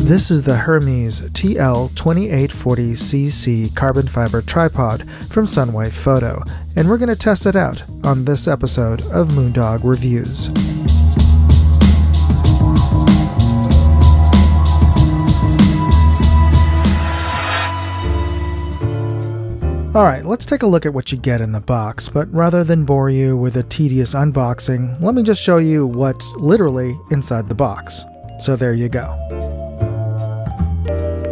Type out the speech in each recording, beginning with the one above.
This is the Hermes TL 2840cc carbon fiber tripod from Sunwayfoto, and we're going to test it out on this episode of Moondog Reviews. Alright, let's take a look at what you get in the box, but rather than bore you with a tedious unboxing, let me just show you what's literally inside the box. So there you go.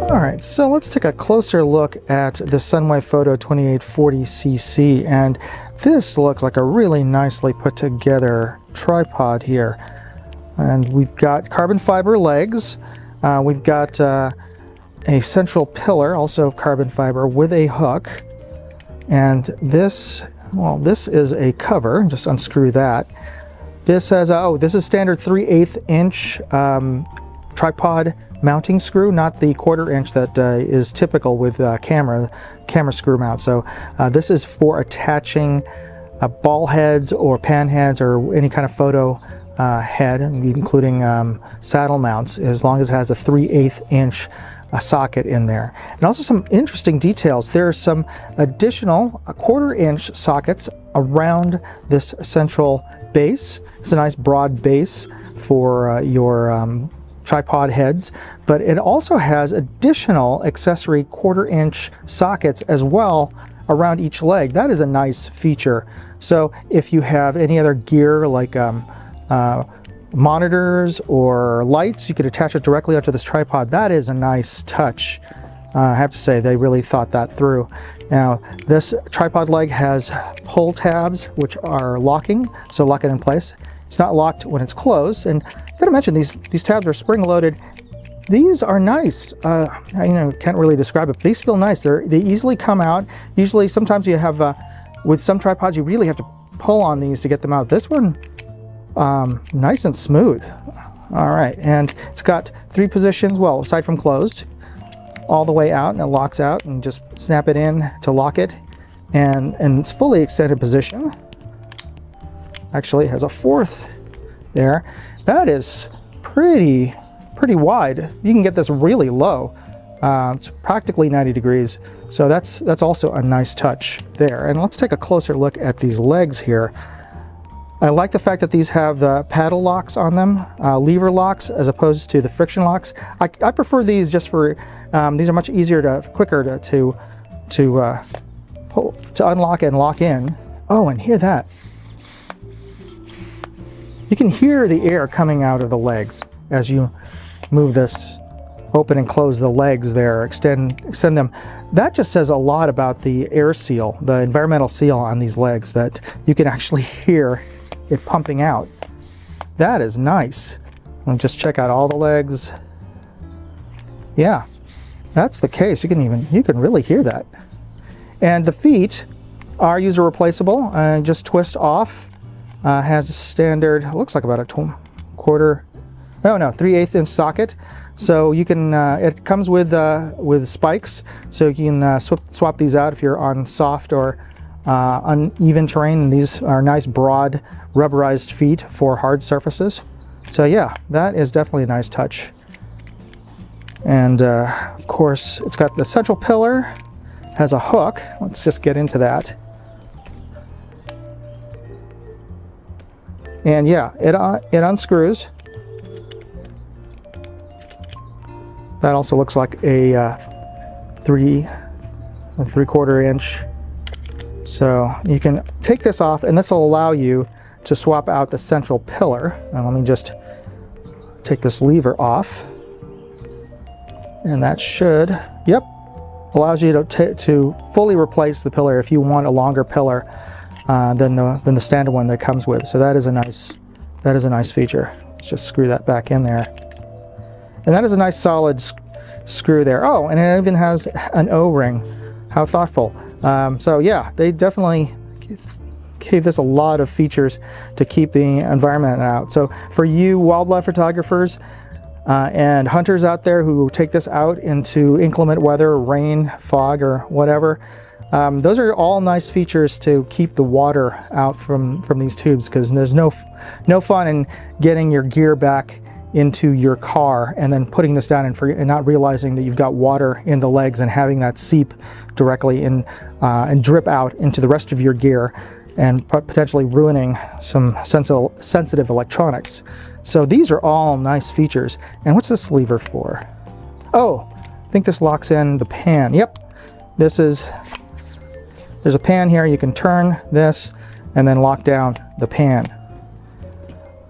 Alright, so let's take a closer look at the Sunwayfoto 2840cc, and this looks like a really nicely put together tripod here. And we've got carbon fiber legs, we've got a central pillar, also of carbon fiber, with a hook. And this, well, this is a cover. Just unscrew that. This has, this is standard 3/8 inch tripod mounting screw, not the 1/4 inch that is typical with camera screw mount. So this is for attaching ball heads or pan heads or any kind of photo head, including saddle mounts, as long as it has a 3/8 inch socket in there. And also some interesting details. There are some additional 1/4 inch sockets around this central base. It's a nice broad base for your tripod heads, but it also has additional accessory 1/4 inch sockets as well around each leg. That is a nice feature. So if you have any other gear like monitors or lights, you could attach it directly onto this tripod. That is a nice touch. I have to say, they really thought that through. Now, this tripod leg has pull tabs, which are locking, so lock it in place. It's not locked when it's closed, and I gotta mention, these tabs are spring-loaded. These are nice. Can't really describe it, but these feel nice. They easily come out. Usually, sometimes you have, with some tripods, you really have to pull on these to get them out. This one, nice and smooth. All right, and it's got 3 positions, well, aside from closed, all the way out, and it locks out, and just snap it in to lock it, and it's fully extended position. Actually, it has a 4th there. That is pretty wide. You can get this really low. It's practically 90 degrees, so that's also a nice touch there. And let's take a closer look at these legs here. I like the fact that these have the paddle locks on them, lever locks, as opposed to the friction locks. I prefer these just for, these are much easier quicker to unlock and lock in. Oh, and hear that. You can hear the air coming out of the legs as you move this, open and close the legs there, extend them. That just says a lot about the air seal, the environmental seal on these legs, that you can actually hear it pumping out. That is nice. I'll just check out all the legs. Yeah, that's the case. You can really hear that. And the feet are user replaceable and just twist off. Has a standard, looks like about a 3/8 inch socket. So you can, it comes with spikes, so you can swap these out if you're on soft or uneven terrain. And these are nice broad rubberized feet for hard surfaces. So yeah, that is definitely a nice touch. And of course, it's got the central pillar, has a hook. Let's just get into that. And yeah, it unscrews. That also looks like a 3/4 inch. So you can take this off, and this will allow you to swap out the central pillar. Now let me just take this lever off, and that should, yep, allows you to fully replace the pillar if you want a longer pillar than the standard one that comes with. So that is a nice feature. Let's just screw that back in there. And that is a nice solid screw there. Oh, and it even has an O-ring. How thoughtful. So yeah, they definitely gave this a lot of features to keep the environment out. So for you wildlife photographers and hunters out there who take this out into inclement weather, rain, fog, or whatever, those are all nice features to keep the water out from these tubes, because there's no fun in getting your gear back into your car and then putting this down and not realizing that you've got water in the legs and having that seep directly in and drip out into the rest of your gear and potentially ruining some sensitive electronics. So these are all nice features. And what's this lever for? Oh, I think this locks in the pan. Yep, there's a pan here. You can turn this and then lock down the pan.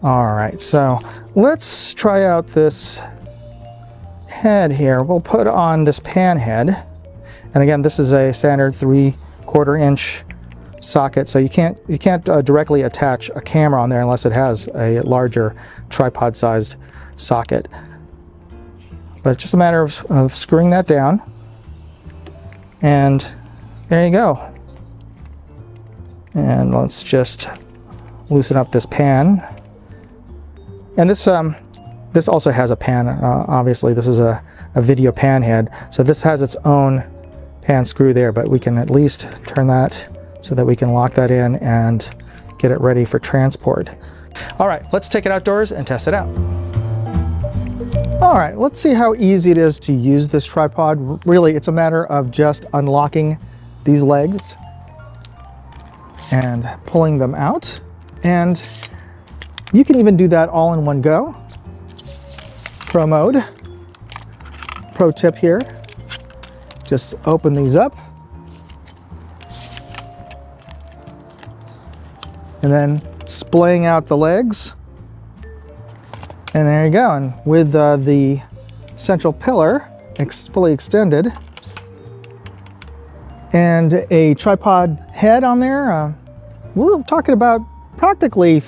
All right, so let's try out this head here. We'll put on this pan head. And again, this is a standard 3/4 inch socket, so you can't directly attach a camera on there unless it has a larger tripod sized socket. But it's just a matter of screwing that down, and there you go. And let's just loosen up this pan. And this also has a pan. Obviously, this is a video pan head, so this has its own pan screw there, but we can at least turn that so that we can lock that in and get it ready for transport. All right, let's take it outdoors and test it out. All right, let's see how easy it is to use this tripod. Really, it's a matter of just unlocking these legs and pulling them out. And you can even do that all in one go. Pro mode. Pro tip here. Just open these up. And then splaying out the legs. And there you go. And with the central pillar fully extended and a tripod head on there, we're talking about practically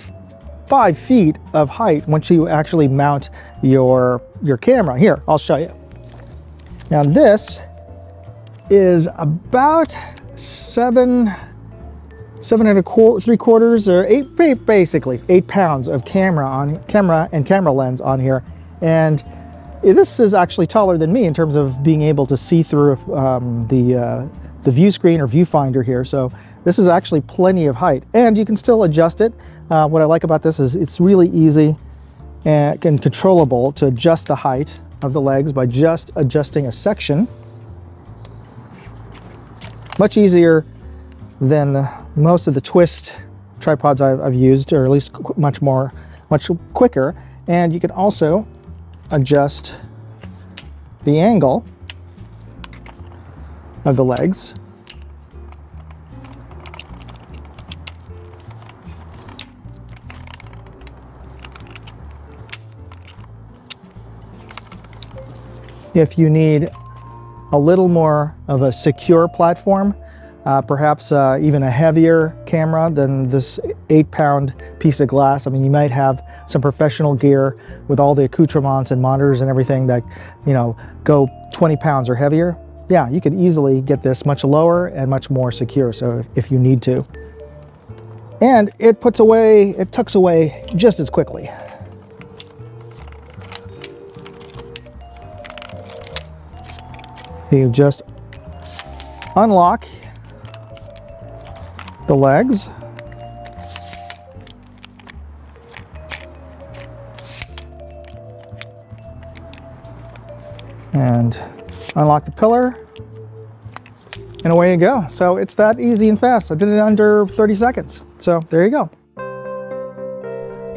5 feet of height once you actually mount your camera. Here, I'll show you. Now this is about 7 3/4 or 8, basically 8 pounds of camera lens on here. And this is actually taller than me in terms of being able to see through the view screen or viewfinder here. So this is actually plenty of height, and you can still adjust it. What I like about this is it's really easy and controllable to adjust the height of the legs by just adjusting a section. Much easier than most of the twist tripods I've used, or at least much quicker. And you can also adjust the angle of the legs. If you need a little more of a secure platform, perhaps even a heavier camera than this 8-pound piece of glass. I mean, you might have some professional gear with all the accoutrements and monitors and everything that, you know, go 20 pounds or heavier. Yeah, you can easily get this much lower and much more secure, so if you need to. And it tucks away just as quickly. You just unlock the legs. And unlock the pillar. And away you go. So it's that easy and fast. I did it under 30 seconds. So there you go.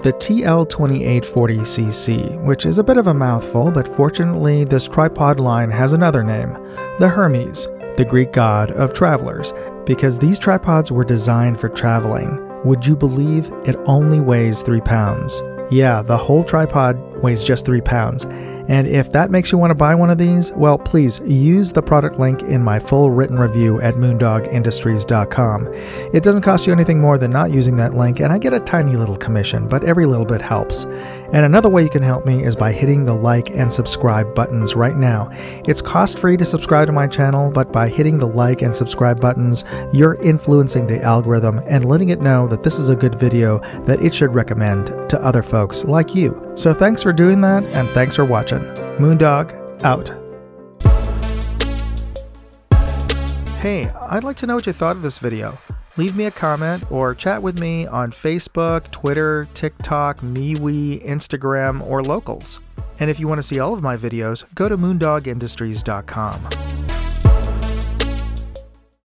The TL2840cc, which is a bit of a mouthful, but fortunately this tripod line has another name, the Hermes, the Greek god of travelers, because these tripods were designed for traveling. Would you believe it only weighs 3 pounds? Yeah, the whole tripod weighs just 3 pounds. And if that makes you want to buy one of these, well, please use the product link in my full written review at moondogindustries.com. It doesn't cost you anything more than not using that link, and I get a tiny little commission, but every little bit helps. And another way you can help me is by hitting the like and subscribe buttons right now. It's cost-free to subscribe to my channel, but by hitting the like and subscribe buttons, you're influencing the algorithm and letting it know that this is a good video that it should recommend to other folks like you. So thanks for doing that, and thanks for watching. Moondog, out. Hey, I'd like to know what you thought of this video. Leave me a comment or chat with me on Facebook, Twitter, TikTok, MeWe, Instagram, or Locals. And if you want to see all of my videos, go to moondogindustries.com.